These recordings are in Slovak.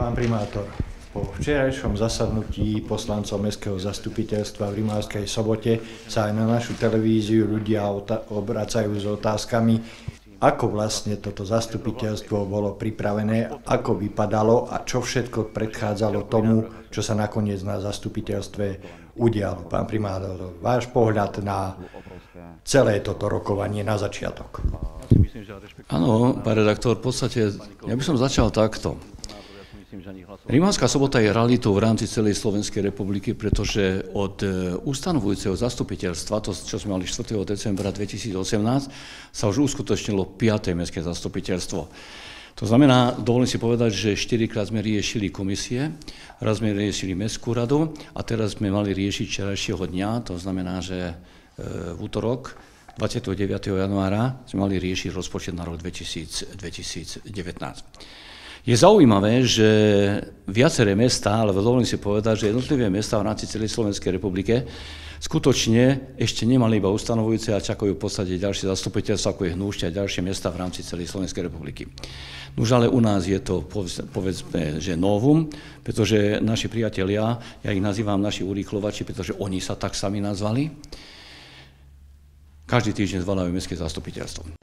Pán primátor, po včerajšom zasadnutí poslancov Mestského zastupiteľstva v Rimavskej Sobote sa aj na našu televíziu ľudia obracajú s otázkami, ako vlastne toto zastupiteľstvo bolo pripravené, ako vypadalo a čo všetko predchádzalo tomu, čo sa nakoniec na zastupiteľstve udialo. Pán primátor, váš pohľad na celé toto rokovanie na začiatok. Áno, pán redaktor, v podstate ja by som začal takto. Rimavská Sobota je realitou v rámci celej Slovenskej republiky, pretože od ustanovujúceho zastupiteľstva, to čo sme mali 4. decembra 2018, sa už uskutočnilo 5. mestské zastupiteľstvo. To znamená, dovolím si povedať, že 4-krát sme riešili komisie, raz sme riešili mestskú radu a teraz sme mali riešiť včerajšieho dňa, to znamená, že v útorok 29. januára sme mali riešiť rozpočet na rok 2019. Je zaujímavé, že viaceré mestá, ale dovolím si povedať, že jednotlivé mestá v rámci celej Slovenskej republike skutočne ešte nemali iba ustanovujúce a čakajú v podstate ďalšie zastupiteľstva, ako je Hnúšťa a ďalšie mestá v rámci celej Slovenskej republiky. Nuž ale u nás je to, povedzme, že novum, pretože naši priatelia, ja ich nazývam naši urýchlovači, pretože oni sa tak sami nazvali, každý týždeň zvolajú mestské zastupiteľstvo.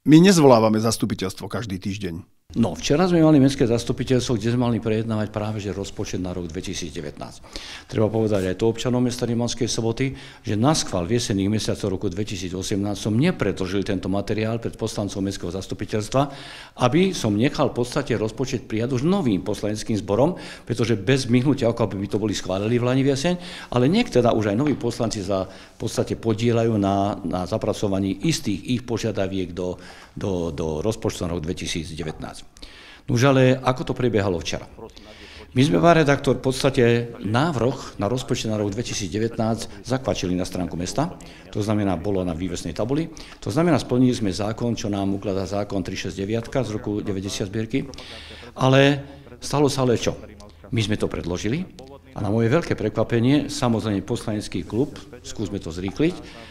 My nezvolávame zastupiteľstvo každý týždeň. No, včera sme mali mestské zastupiteľstvo, kde sme mali prejednávať práve že rozpočet na rok 2019. Treba povedať aj to občanom mesta Rimavskej Soboty, že naschvál v jesenných mesiacoch roku 2018 som nepredložil tento materiál pred poslancom mestského zastupiteľstva, aby som nechal v podstate rozpočet prijať už novým poslaneckým zborom, pretože bez myhnutia, ako by to boli schválili v lani v jeseň, ale nech teda už aj noví poslanci sa v podstate podieľajú na zapracovaní istých ich požiadaviek do rozpočtu na rok 2019. Nuž ale ako to prebiehalo včera? My sme, pán redaktor, v podstate návrh na rozpočet na rok 2019 zakvačili na stránku mesta, to znamená, bolo na vývesnej tabuli, to znamená, splnili sme zákon, čo nám ukladá zákon 369 z roku 90 zbierky, ale stalo sa ale čo? My sme to predložili a na moje veľké prekvapenie, samozrejme poslanecký klub, skúsme to zrýchliť,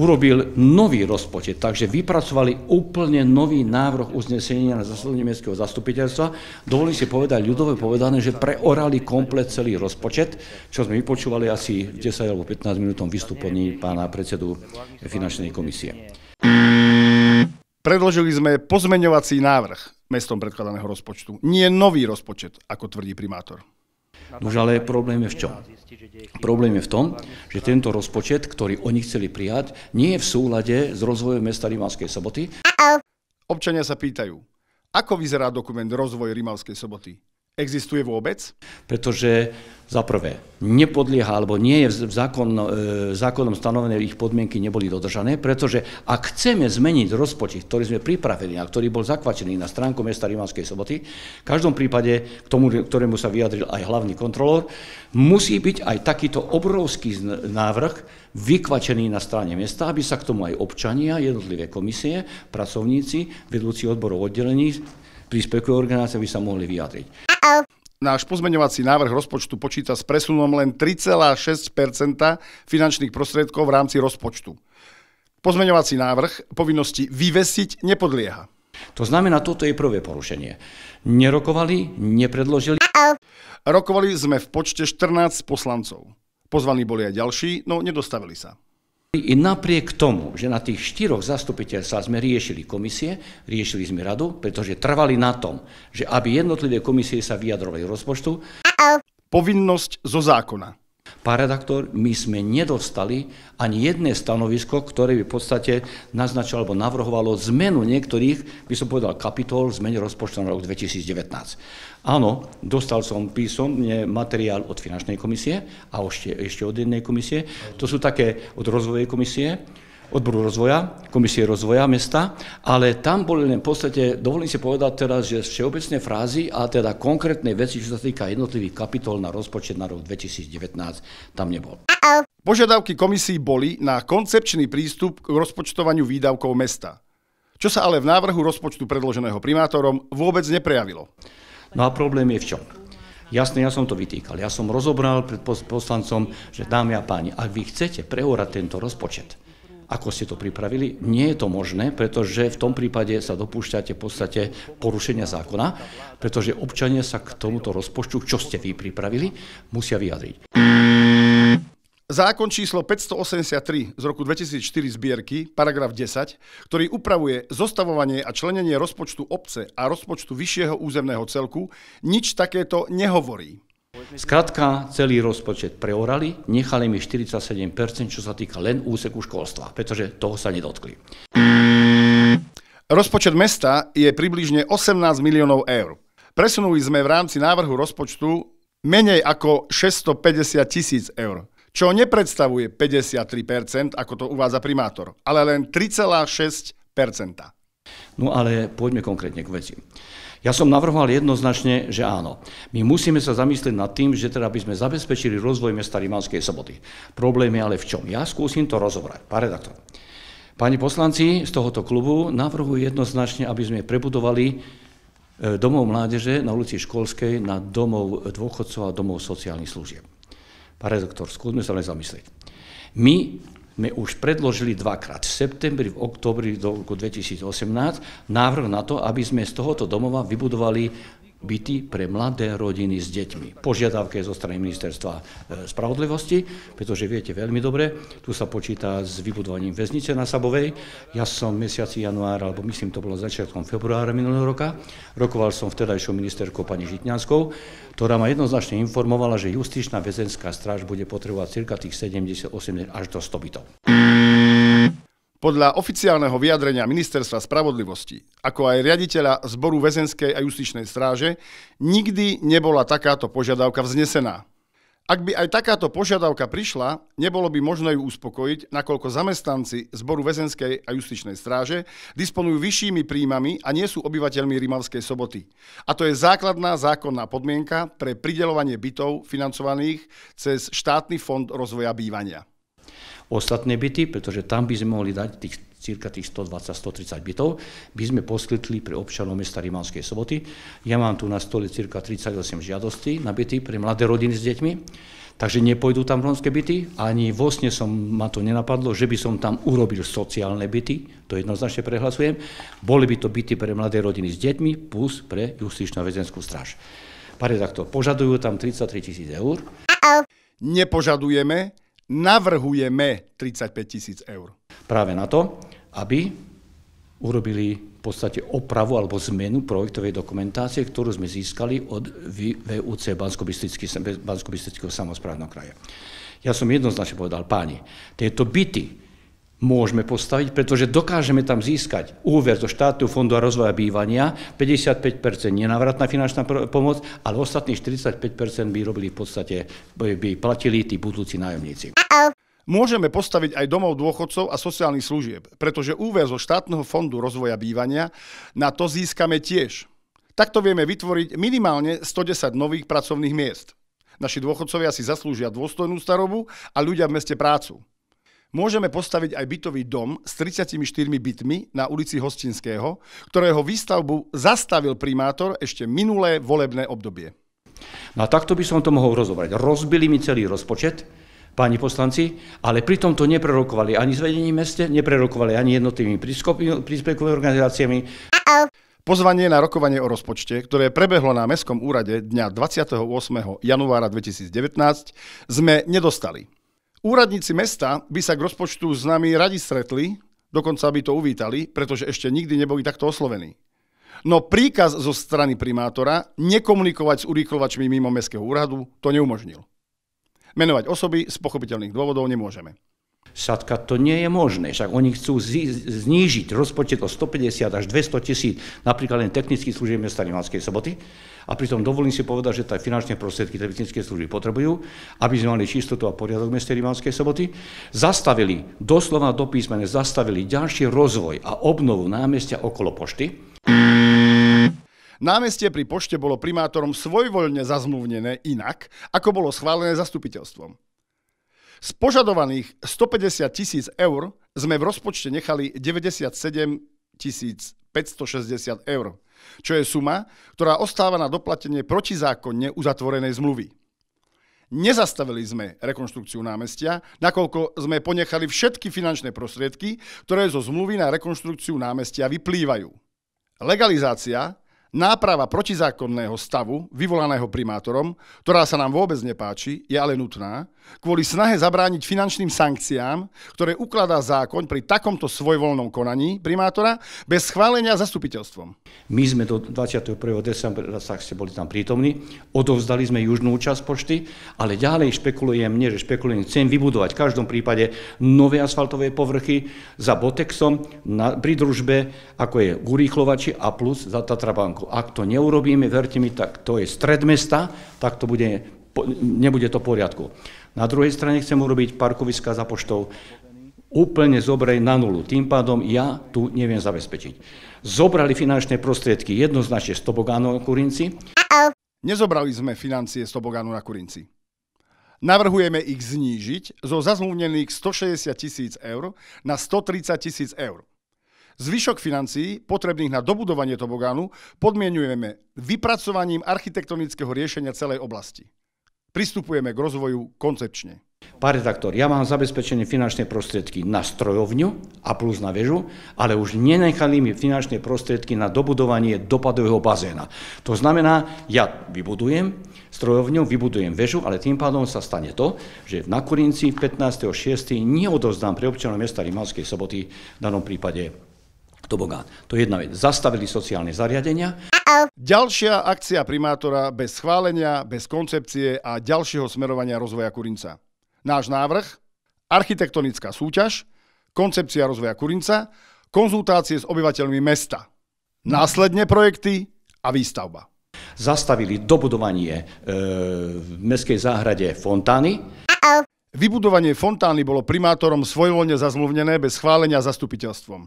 urobil nový rozpočet, takže vypracovali úplne nový návrh uznesenia na zasadnutie mestského zastupiteľstva. Dovolím si povedať, ľudové povedané, že preorali komplet celý rozpočet, čo sme vypočúvali asi 10 alebo 15 minútom vystúpení pána predsedu finančnej komisie. Predložili sme pozmeňovací návrh mestom predkladaného rozpočtu, nie nový rozpočet, ako tvrdí primátor. Nož ale problém je v čom? Problém je v tom, že tento rozpočet, ktorý oni chceli prijať, nie je v súlade s rozvojom mesta Rimavskej Soboty. Občania sa pýtajú, ako vyzerá dokument Rozvoj Rimavskej Soboty? Existuje vôbec? Pretože za prvé nepodlieha, alebo nie je zákonom stanovené, ich podmienky neboli dodržané, pretože ak chceme zmeniť rozpočet, ktorý sme pripravili a ktorý bol zakvačený na stránku mesta Rimavskej Soboty, v každom prípade k tomu, ktorému sa vyjadril aj hlavný kontrolór, musí byť aj takýto obrovský návrh vykvačený na strane mesta, aby sa k tomu aj občania, jednotlivé komisie, pracovníci, vedúci odborov oddelení, príspevkové organizácie by sa mohli vyjadriť. Náš pozmeňovací návrh rozpočtu počíta s presunom len 3,6% finančných prostriedkov v rámci rozpočtu. Pozmeňovací návrh povinnosti vyvesiť nepodlieha. To znamená, toto je prvé porušenie. Nerokovali, nepredložili. Rokovali sme v počte 14 poslancov. Pozvaní boli aj ďalší, no nedostavili sa. I napriek tomu, že na tých 4 zastupiteľstvách sme riešili komisie, riešili sme radu, pretože trvali na tom, že aby jednotlivé komisie sa vyjadrovali rozpočtu. Povinnosť zo zákona. Pán redaktor, my sme nedostali ani jedné stanovisko, ktoré by v podstate naznačilo alebo navrhovalo zmenu niektorých, by som povedal, kapitol zmene rozpočtu na rok 2019. Áno, dostal som písomne materiál od finančnej komisie a ešte od jednej komisie. To sú také od rozvojovej komisie, odboru rozvoja, komisie rozvoja mesta, ale tam boli len v podstate, dovolím si povedať teraz, že všeobecné frázy a teda konkrétne veci, čo sa týka jednotlivých kapitol na rozpočet na rok 2019, tam nebol. Požiadavky komisí boli na koncepčný prístup k rozpočtovaniu výdavkov mesta, čo sa ale v návrhu rozpočtu predloženého primátorom vôbec neprejavilo. No a problém je v čom? Jasne, ja som to vytýkal. Ja som rozobral pred poslancom, že dámy a páni, ak vy chcete preorať tento rozpočet, ako ste to pripravili. Nie je to možné, pretože v tom prípade sa dopúšťate v podstate porušenia zákona, pretože občania sa k tomuto rozpočtu, čo ste vy pripravili, musia vyjadriť. Zákon číslo 583 z roku 2004 zbierky, paragraf 10, ktorý upravuje zostavovanie a členenie rozpočtu obce a rozpočtu vyššieho územného celku, nič takéto nehovorí. Skrátka, celý rozpočet preorali, nechali mi 47%, čo sa týka len úseku školstva, pretože toho sa nedotkli. Rozpočet mesta je približne 18 miliónov eur. Presunuli sme v rámci návrhu rozpočtu menej ako 650 000 eur, čo nepredstavuje 53%, ako to uvádza primátor, ale len 3,6%. No ale poďme konkrétne k veci. Ja som navrhoval jednoznačne, že áno. My musíme sa zamyslieť nad tým, že teda by sme zabezpečili rozvoj mesta Rimavskej Soboty. Problém je ale v čom? Ja skúsim to rozobrať. Pán redaktor. Páni poslanci z tohoto klubu navrhujú jednoznačne, aby sme prebudovali domov mládeže na ulici Školskej na domov dôchodcov a domov sociálnych služieb. Pán redaktor, skúsme sa len zamyslieť. My sme už predložili dvakrát, v septembri, v októbri do roku 2018, návrh na to, aby sme z tohoto domova vybudovali byty pre mladé rodiny s deťmi. Požiadavke zo strany Ministerstva spravodlivosti, pretože viete veľmi dobre, tu sa počíta s vybudovaním väznice na Sabovej. Ja som v mesiaci januára, alebo myslím, to bolo začiatkom februára minulého roka, rokoval som vtedajšou ministerkou pani Žitňanskou, ktorá ma jednoznačne informovala, že justičná väzenská stráž bude potrebovať cirka tých 78 až do 100 bytov. Podľa oficiálneho vyjadrenia Ministerstva spravodlivosti, ako aj riaditeľa zboru väzenskej a justičnej stráže, nikdy nebola takáto požiadavka vznesená. Ak by aj takáto požiadavka prišla, nebolo by možné ju uspokojiť, nakoľko zamestnanci zboru väzenskej a justičnej stráže disponujú vyššími príjmami a nie sú obyvateľmi Rimavskej Soboty. A to je základná zákonná podmienka pre prideľovanie bytov financovaných cez štátny fond rozvoja bývania. Ostatné byty, pretože tam by sme mohli dať cirka tých 120-130 bytov, by sme poskytli pre občanov mesta Rimavskej Soboty. Ja mám tu na stole cirka 38 žiadostí na byty pre mladé rodiny s deťmi, takže nepôjdu tam rómske byty, ani vlastne ma to nenapadlo, že by som tam urobil sociálne byty, to jednoznačne prehlasujem. Boli by to byty pre mladé rodiny s deťmi plus pre justičnú väzenskú stráž. Pán redaktor, požadujú tam 33 000 eur. Nepožadujeme, navrhujeme 35 000 eur. Práve na to, aby urobili v podstate opravu alebo zmenu projektovej dokumentácie, ktorú sme získali od VUC Banskobystrického samosprávneho kraja. Ja som jednoznačne povedal, páni, tieto byty môžeme postaviť, pretože dokážeme tam získať úver zo štátneho fondu a rozvoja bývania, 55% nenávratná finančná pomoc, ale ostatných 45% by robili v podstate, by platili tí budúci nájomníci. Môžeme postaviť aj domov dôchodcov a sociálnych služieb, pretože úver zo štátneho fondu rozvoja bývania na to získame tiež. Takto vieme vytvoriť minimálne 110 nových pracovných miest. Naši dôchodcovia si zaslúžia dôstojnú starobu a ľudia v meste prácu. Môžeme postaviť aj bytový dom s 34 bytmi na ulici Hostinského, ktorého výstavbu zastavil primátor ešte minulé volebné obdobie. No a takto by som to mohol rozobrať. Rozbili mi celý rozpočet, páni poslanci, ale pritom to neprerokovali ani s vedením meste, neprerokovali ani jednotlivými príspevkovými organizáciami. Pozvanie na rokovanie o rozpočte, ktoré prebehlo na Mestskom úrade dňa 28. januára 2019, sme nedostali. Úradníci mesta by sa k rozpočtu s nami radi stretli, dokonca by to uvítali, pretože ešte nikdy neboli takto oslovení. No príkaz zo strany primátora nekomunikovať s urýchlovačmi mimo Mestského úradu to neumožnil. Menovať osoby z pochopiteľných dôvodov nemôžeme. Sadka, to nie je možné, však oni chcú znížiť rozpočet o 150 až 200 tisíc, napríklad len technických služieb mesta Rimavskej Soboty, a pritom dovolím si povedať, že tie finančné prostriedky technické služby potrebujú, aby sme mali čistotu a poriadok v meste Rimavskej Soboty. Zastavili, doslova do písmene, zastavili ďalší rozvoj a obnovu námestia okolo pošty. Námestie pri pošte bolo primátorom svojvoľne zazmluvnené inak, ako bolo schválené zastupiteľstvom. Z požadovaných 150 000 eur sme v rozpočte nechali 97 560 eur, čo je suma, ktorá ostáva na doplatenie protizákonne uzatvorenej zmluvy. Nezastavili sme rekonštrukciu námestia, nakoľko sme ponechali všetky finančné prostriedky, ktoré zo zmluvy na rekonštrukciu námestia vyplývajú. Legalizácia, náprava protizákonného stavu, vyvolaného primátorom, ktorá sa nám vôbec nepáči, je ale nutná, kvôli snahe zabrániť finančným sankciám, ktoré ukladá zákon pri takomto svojvoľnom konaní primátora bez schválenia zastupiteľstvom. My sme do 21. decembra, tak ste boli tam prítomní, odovzdali sme južnú časť pošty, ale ďalej chcem vybudovať v každom prípade nové asfaltové povrchy za Botexom pri družbe, ako je urýchlovači a plus za Tatrabanku. Ak to neurobíme, verte mi, tak to je stred mesta, tak to nebude to v poriadku. Na druhej strane chcem urobiť parkoviská za poštou úplne zobrej na nulu. Tým pádom ja tu neviem zabezpečiť. Zobrali finančné prostriedky jednoznačne z tobogánov na Kurinci. Nezobrali sme financie z tobogánu na Kurinci. Navrhujeme ich znížiť zo zazmluvnených 160 000 eur na 130 000 eur. Zvyšok financií potrebných na dobudovanie tobogánu podmienujeme vypracovaním architektonického riešenia celej oblasti. Pristupujeme k rozvoju koncepčne. Pán redaktor, ja mám zabezpečené finančné prostriedky na strojovňu a plus na väžu, ale už nenechali mi finančné prostriedky na dobudovanie dopadového bazéna. To znamená, ja vybudujem strojovňu, vybudujem väžu, ale tým pádom sa stane to, že na Kurinci 15.6. neodovzdám pre občanov mesta Rimavskej Soboty v danom prípade tobogán. To je jedna vec. Zastavili sociálne zariadenia. Ďalšia akcia primátora bez schválenia, bez koncepcie a ďalšieho smerovania rozvoja Kurinca. Náš návrh, architektonická súťaž, koncepcia rozvoja Kurinca, konzultácie s obyvateľmi mesta. Následne projekty a výstavba. Zastavili dobudovanie v mestskej záhrade fontány. Vybudovanie fontány bolo primátorom svojvoľne zazmluvnené bez schválenia zastupiteľstvom.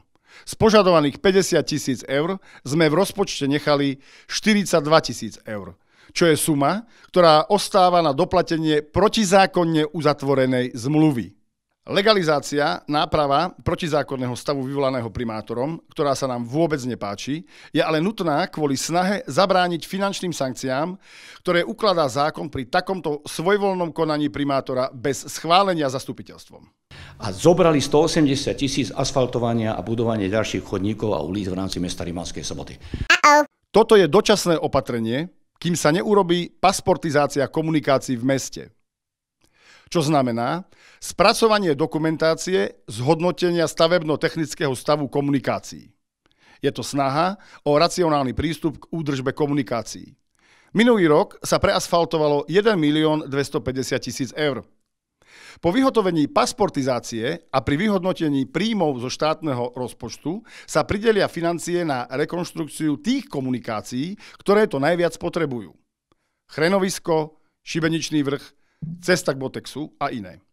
Z požadovaných 50 000 eur sme v rozpočte nechali 42 000 eur, čo je suma, ktorá ostáva na doplatenie protizákonne uzatvorenej zmluvy. Legalizácia, náprava protizákonného stavu vyvolaného primátorom, ktorá sa nám vôbec nepáči, je ale nutná kvôli snahe zabrániť finančným sankciám, ktoré ukladá zákon pri takomto svojvoľnom konaní primátora bez schválenia zastupiteľstvom. A zobrali 180 000 asfaltovania a budovanie ďalších chodníkov a ulic v rámci mesta Rimavskej Soboty. Toto je dočasné opatrenie, kým sa neurobí pasportizácia komunikácií v meste. Čo znamená spracovanie dokumentácie zhodnotenia stavebno-technického stavu komunikácií. Je to snaha o racionálny prístup k údržbe komunikácií. Minulý rok sa preasfaltovalo 1 250 000 eur. Po vyhotovení pasportizácie a pri vyhodnotení príjmov zo štátneho rozpočtu sa pridelia financie na rekonštrukciu tých komunikácií, ktoré to najviac potrebujú. Chrenovisko, Šibeničný vrch, cesta k Botexu a iné.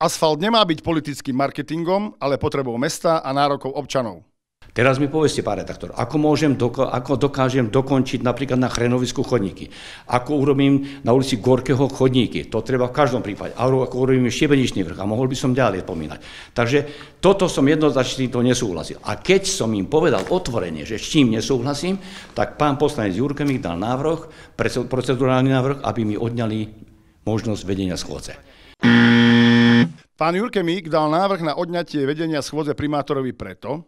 Asfalt nemá byť politickým marketingom, ale potrebou mesta a nárokov občanov. Teraz mi povedzte, pán redaktor, ako dokážem dokončiť napríklad na Chrenovisku chodníky, ako urobím na ulici Gorkého chodníky, to treba v každom prípade, ako urobím Šiebeničný vrch a mohol by som ďalej spomínať. Takže toto som jednoznačne to nesúhlasil. A keď som im povedal otvorene, že s čím nesúhlasím, tak pán poslanec Jurkemík dal návrh, procedurálny návrh, aby mi odňali možnosť vedenia schôdze. Pán Jurkemík dal návrh na odňatie vedenia schôdze primátorovi preto,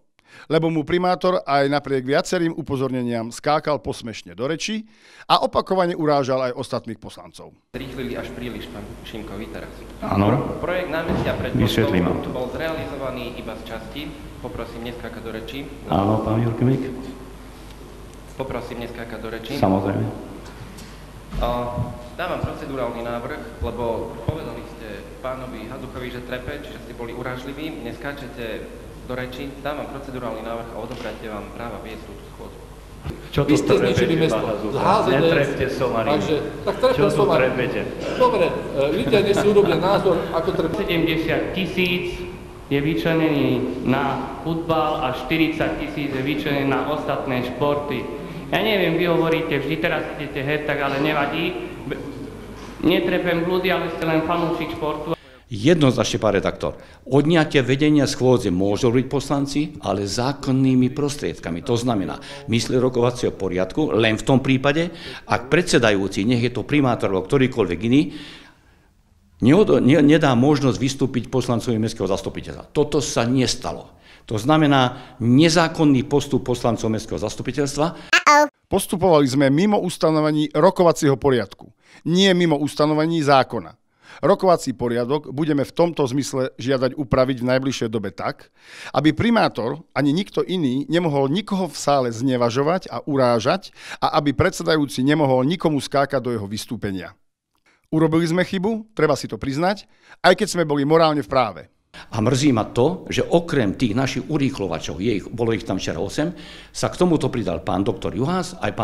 lebo mu primátor aj napriek viacerým upozorneniam skákal posmešne do reči a opakovane urážal aj ostatných poslancov. Rýchlili až príliš, pán Šimkovi, teraz. Áno. Projekt námestia pred Botexom bol zrealizovaný iba z časti. Poprosím neskákať do rečí. Áno, pán Jurkemík. Poprosím neskákať do rečí. Samozrejme. Dávam procedurálny návrh, lebo povedali ste pánovi Haduchovi, že trepe, čiže ste boli urážliví, neskáčete do reči, dávam procedurálny návrh a odobrate vám práva viesť túto schôdzu. Čo tu trepete, pán Hazucha? Netrepte somariny. Čo tu trepete? Dobre, ľudia dnes si urobia názor, ako trepete. 70 000 je vyčlenený na futbal a 40 000 je vyčlenený na ostatné športy. Ja neviem, vy hovoríte, vždy teraz idete tak, ale nevadí. Netrepem blúdy, ale ste len fanúšik športu. Jednoznačne, pán redaktor, odňatie vedenia schôdze môžu robiť poslanci, ale zákonnými prostriedkami. To znamená, mysle rokovacieho poriadku, len v tom prípade, ak predsedajúci, nech je to primátor alebo ktorýkoľvek iný, nedá možnosť vystúpiť poslancovi mestského zastupiteľa. Toto sa nestalo. To znamená nezákonný postup poslancov mestského zastupiteľstva. Postupovali sme mimo ustanovení rokovacieho poriadku, nie mimo ustanovení zákona. Rokovací poriadok budeme v tomto zmysle žiadať upraviť v najbližšej dobe tak, aby primátor ani nikto iný nemohol nikoho v sále znevažovať a urážať a aby predsedajúci nemohol nikomu skákať do jeho vystúpenia. Urobili sme chybu, treba si to priznať, aj keď sme boli morálne v práve. A mrzí ma to, že okrem tých našich urýchlovačov, bolo ich tam včera 8, sa k tomuto pridal pán doktor Juhás aj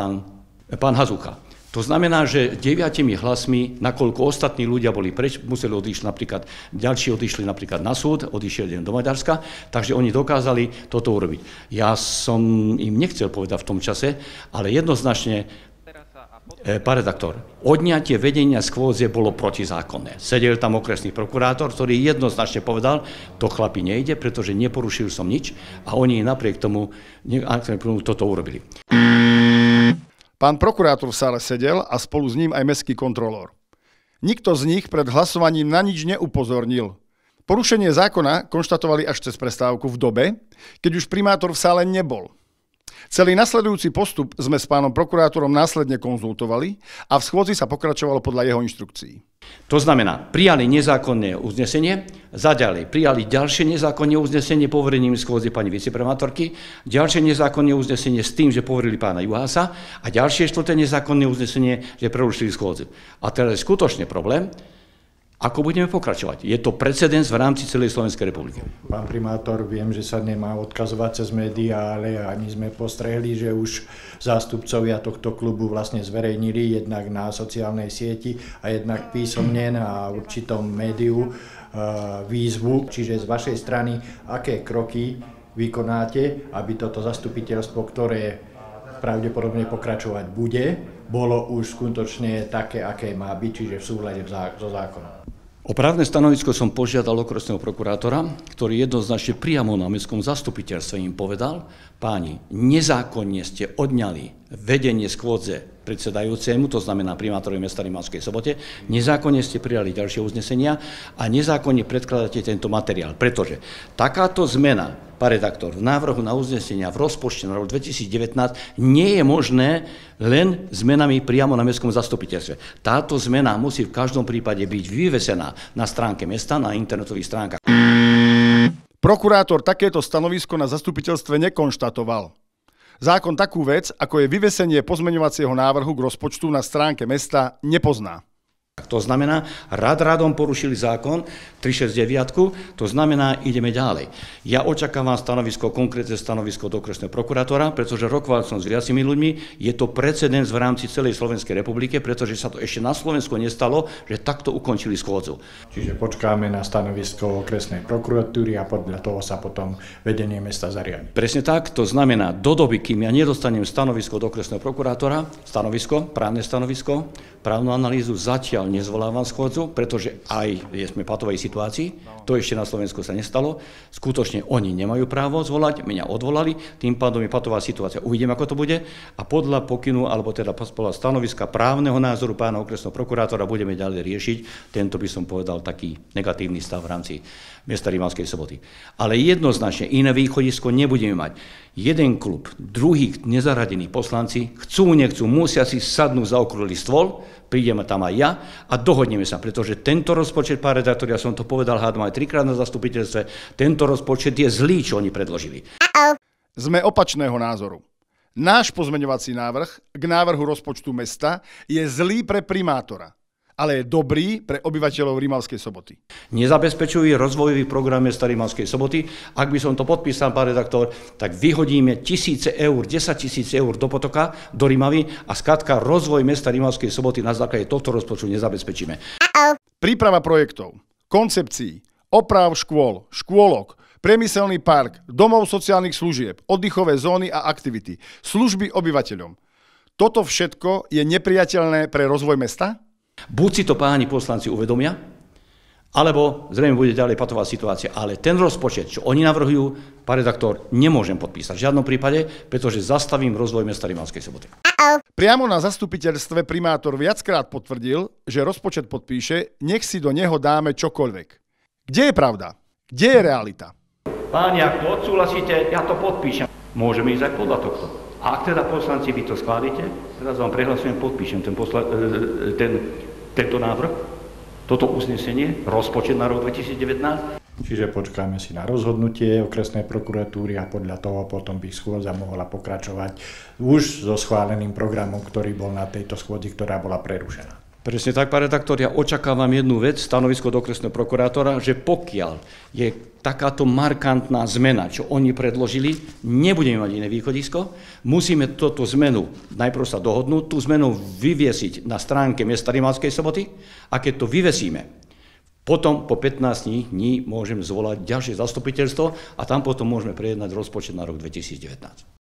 pán Hazucha. To znamená, že 9 hlasmi, nakoľko ostatní ľudia boli preč, museli odišli napríklad, ďalší odišli napríklad na súd, odišiel jeden do Maďarska, takže oni dokázali toto urobiť. Ja som im nechcel povedať v tom čase, ale jednoznačne, pán redaktor, odňatie vedenia schôdze bolo protizákonné. Sedel tam okresný prokurátor, ktorý jednoznačne povedal, to chlapi nejde, pretože neporušil som nič a oni napriek tomu toto urobili. Pán prokurátor v sále sedel a spolu s ním aj mestský kontrolór. Nikto z nich pred hlasovaním na nič neupozornil. Porušenie zákona konštatovali až cez prestávku v dobe, keď už primátor v sále nebol. Celý nasledujúci postup sme s pánom prokurátorom následne konzultovali a v schôdzi sa pokračovalo podľa jeho inštrukcií. To znamená, prijali nezákonné uznesenie, zaďalej prijali ďalšie nezákonné uznesenie poverením schôdze pani viceprimátorky, ďalšie nezákonné uznesenie s tým, že poverili pána Juhása a ďalšie 4. nezákonné uznesenie, že prerušili schôdzu. A teraz je skutočne problém, ako budeme pokračovať. Je to precedens v rámci celej Slovenskej republiky. Pán primátor, viem, že sa nemá odkazovať cez médiá, ale ani sme postrehli, že už zástupcovia tohto klubu vlastne zverejnili jednak na sociálnej sieti a jednak písomne na určitom médiu výzvu. Čiže z vašej strany, aké kroky vykonáte, aby toto zastupiteľstvo, ktoré pravdepodobne pokračovať bude, bolo už skutočne také, aké má byť, čiže v súhľade so zákonom. O právne stanovisko som požiadal okresného prokurátora, ktorý jednoznačne priamo na mestskom zastupiteľstve im povedal, páni, nezákonne ste odňali vedenie schôdze predsedajúcemu, to znamená primátorovi mesta Rimavskej Sobote, nezákonne ste prijali ďalšie uznesenia a nezákonne predkladáte tento materiál, pretože takáto zmena, pán redaktor, v návrhu na uznesenia v rozpočte na rok 2019 nie je možné len zmenami priamo na mestskom zastupiteľstve. Táto zmena musí v každom prípade byť vyvesená na stránke mesta, na internetových stránkach. Prokurátor takéto stanovisko na zastupiteľstve nekonštatoval. Zákon takú vec, ako je vyvesenie pozmeňovacieho návrhu k rozpočtu na stránke mesta, nepozná. To znamená, radom porušili zákon 369, to znamená, ideme ďalej. Ja očakávam konkrétne stanovisko do okresného prokurátora, pretože rokoval som s viacimi ľuďmi, je to precedens v rámci celej Slovenskej republike, pretože sa to ešte na Slovensku nestalo, že takto ukončili schôdzu. Čiže počkáme na stanovisko okresnej prokuratúry a podľa toho sa potom vedenie mesta zariadi. Presne tak, to znamená, do doby, kým ja nedostanem stanovisko do okresného prokurátora, právne stanovisko, právnu analýzu, zatiaľ nezvolávam schôdzu, pretože aj sme v patovej situácii, to ešte na Slovensku sa nestalo, skutočne oni nemajú právo zvolať, mňa odvolali, tým pádom je patová situácia. Uvidím, ako to bude a podľa pokynu, alebo teda podľa stanoviska právneho názoru pána okresného prokurátora budeme ďalej riešiť tento, by som povedal, taký negatívny stav v rámci mesta Rimavskej Soboty. Ale jednoznačne iné východisko nebudeme mať. Jeden klub, druhý nezaradení poslanci, chcú, nechcú, musia si sadnúť za okrúhly stôl, prídeme tam aj ja a dohodneme sa, pretože tento rozpočet, pán redaktor, ja som to povedal, hádam aj 3-krát na zastupiteľstve, tento rozpočet je zlý, čo oni predložili. Sme opačného názoru. Náš pozmeňovací návrh k návrhu rozpočtu mesta je zlý pre primátora, ale je dobrý pre obyvateľov Rimavskej Soboty. Nezabezpečuje rozvojový program mesta Rimavskej Soboty. Ak by som to podpísal, pán redaktor, tak vyhodíme 10 000 eur, 10 000 eur do potoka, do Rimavy a skrátka rozvoj mesta Rimavskej Soboty na základe tohto rozpočtu nezabezpečíme. Príprava projektov, koncepcií, oprav škôl, škôlok, priemyselný park, domov sociálnych služieb, oddychové zóny a aktivity, služby obyvateľom. Toto všetko je nepriateľné pre rozvoj mesta? Buď si to páni poslanci uvedomia, alebo zrejme bude ďalej patová situácia. Ale ten rozpočet, čo oni navrhujú, pán redaktor, nemôžem podpísať v žiadnom prípade, pretože zastavím rozvoj mesta Rimavskej Soboty. Priamo na zastupiteľstve primátor viackrát potvrdil, že rozpočet podpíše, nech si do neho dáme čokoľvek. Kde je pravda? Kde je realita? Páni, ak to odsúhlasíte, ja to podpíšem. Môžeme ísť aj podľa tohto. A ak teda poslanci vy to schválite, teraz vám prehlasujem, podpíšem tento návrh, toto uznesenie, rozpočet na rok 2019. Čiže počkáme si na rozhodnutie okresnej prokuratúry a podľa toho potom by schôdza mohla pokračovať už so schváleným programom, ktorý bol na tejto schôdzi, ktorá bola prerušená. Presne tak, pán redaktor, ja očakávam jednu vec, stanovisko do okresného prokurátora, že pokiaľ je takáto markantná zmena, čo oni predložili, nebudeme mať iné východisko, musíme túto zmenu najprv sa dohodnúť, tú zmenu vyviesiť na stránke mesta Rimavskej Soboty a keď to vyvesíme, potom po 15 dní môžeme zvolať ďalšie zastupiteľstvo a tam potom môžeme prejednať rozpočet na rok 2019.